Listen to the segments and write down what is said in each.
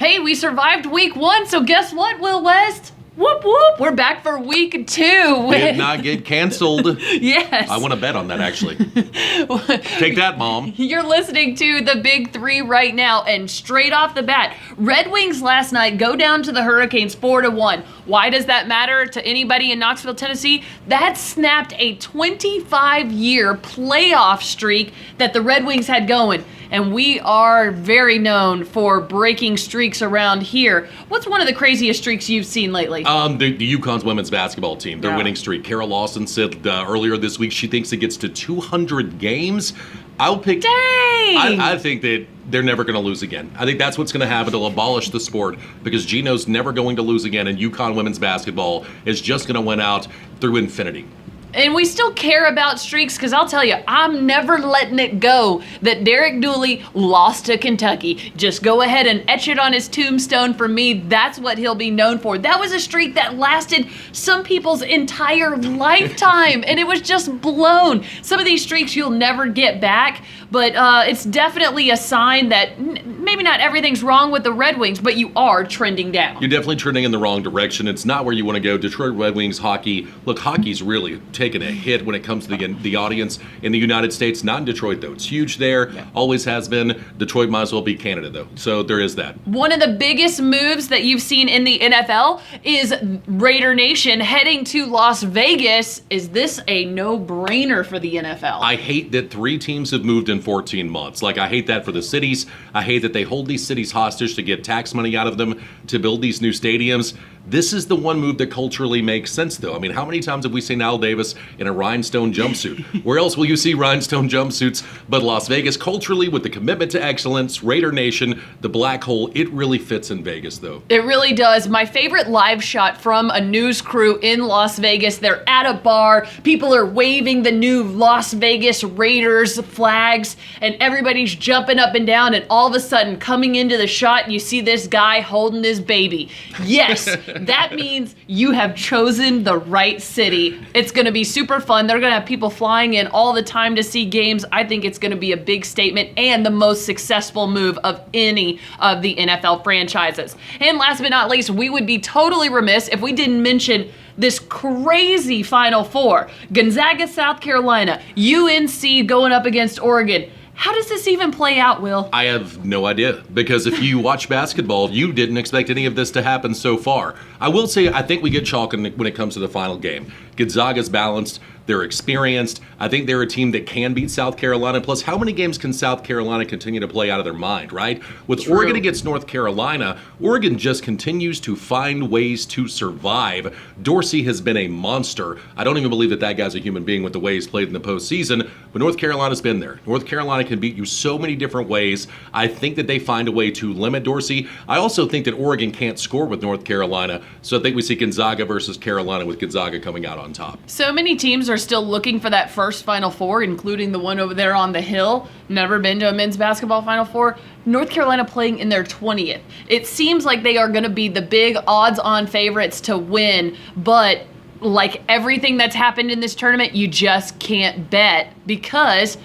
Hey, we survived week 1, so guess what, Will West? Whoop, whoop. We're back for week 2. Did not get canceled. Yes. I want to bet on that, actually. Take that, Mom. You're listening to the Big 3 right now, and straight off the bat, Red Wings last night go down to the Hurricanes 4-1. Why does that matter to anybody in Knoxville, Tennessee? That snapped a 25-year playoff streak that the Red Wings had going. And we are very known for breaking streaks around here. What's one of the craziest streaks you've seen lately? The UConn's women's basketball team, their winning streak. Carol Lawson said earlier this week she thinks it gets to 200 games. I'll pick. Dang! I think that they're never going to lose again. I think that's what's going to happen. They'll abolish the sport because Gino's never going to lose again, and UConn women's basketball is just going to win out through infinity. And we still care about streaks because I'll tell you, I'm never letting it go that Derek Dooley lost to Kentucky. Just go ahead and etch it on his tombstone for me. That's what he'll be known for. That was a streak that lasted some people's entire lifetime, and it was just blown. Some of these streaks you'll never get back, but it's definitely a sign that maybe not everything's wrong with the Red Wings, but you are trending down. You're definitely trending in the wrong direction. It's not where you want to go. Detroit Red Wings hockey. Look, hockey's really taken a hit when it comes to the audience in the United States. Not in Detroit, though. It's huge there. Yeah. Always has been. Detroit might as well be Canada, though. So there is that. One of the biggest moves that you've seen in the NFL is Raider Nation heading to Las Vegas. Is this a no-brainer for the NFL? I hate that 3 teams have moved in 14 months. Like, I hate that for the cities. I hate that they hold these cities hostage to get tax money out of them to build these new stadiums. This is the one move that culturally makes sense, though. I mean, how many times have we seen Al Davis in a rhinestone jumpsuit? Where else will you see rhinestone jumpsuits but Las Vegas? Culturally, with the commitment to excellence, Raider Nation, the black hole, it really fits in Vegas, though. It really does. My favorite live shot from a news crew in Las Vegas, they're at a bar, people are waving the new Las Vegas Raiders flags, and everybody's jumping up and down, and all of a sudden, coming into the shot, you see this guy holding his baby. Yes! That means you have chosen the right city. It's going to be super fun. They're going to have people flying in all the time to see games. I think it's going to be a big statement and the most successful move of any of the NFL franchises. And last but not least, we would be totally remiss if we didn't mention this crazy Final Four. Gonzaga, South Carolina, UNC going up against Oregon. How does this even play out, Will? I have no idea, because if you watch basketball, you didn't expect any of this to happen so far. I will say, I think we get chalk when it comes to the final game. Gonzaga's balanced. They're experienced. I think they're a team that can beat South Carolina. Plus, how many games can South Carolina continue to play out of their mind, right? With True. Oregon against North Carolina, Oregon just continues to find ways to survive. Dorsey has been a monster. I don't even believe that guy's a human being with the way he's played in the postseason, but North Carolina's been there. North Carolina can beat you so many different ways. I think that they find a way to limit Dorsey. I also think that Oregon can't score with North Carolina, so I think we see Gonzaga versus Carolina with Gonzaga coming out on top. So many teams are still looking for that first Final Four, including the one over there on the hill. Never been to a men's basketball Final Four. North Carolina playing in their 20th. It seems like they are going to be the big odds-on favorites to win, but like everything that's happened in this tournament, you just can't bet because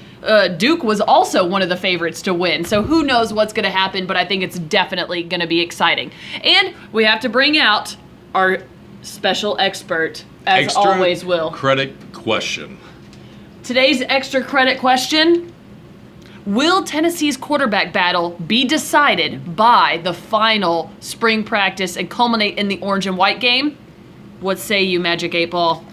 Duke was also one of the favorites to win. So who knows what's going to happen, but I think it's definitely going to be exciting. And we have to bring out our special expert, as extra always, Will. Credit question. Today's extra credit question: will Tennessee's quarterback battle be decided by the final spring practice and culminate in the orange and white game? What say you, Magic 8 Ball?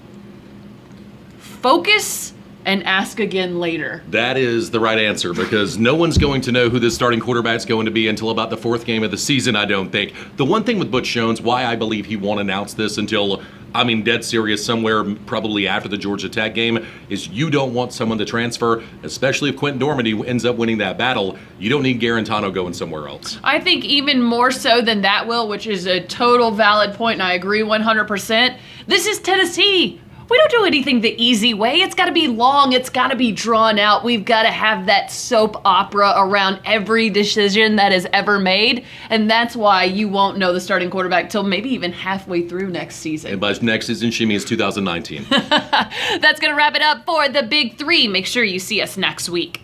Focus and ask again later. That is the right answer, because no one's going to know who this starting quarterback's going to be until about the 4th game of the season, I don't think. The one thing with Butch Jones, why I believe he won't announce this until, dead serious, somewhere probably after the Georgia Tech game, is you don't want someone to transfer, especially if Quentin Dormady ends up winning that battle. You don't need Garantano going somewhere else. I think even more so than that, Will, which is a total valid point, and I agree 100%. This is Tennessee. We don't do anything the easy way. It's got to be long. It's got to be drawn out. We've got to have that soap opera around every decision that is ever made. And that's why you won't know the starting quarterback till maybe even halfway through next season. And by next season, she means 2019. That's going to wrap it up for the Big 3. Make sure you see us next week.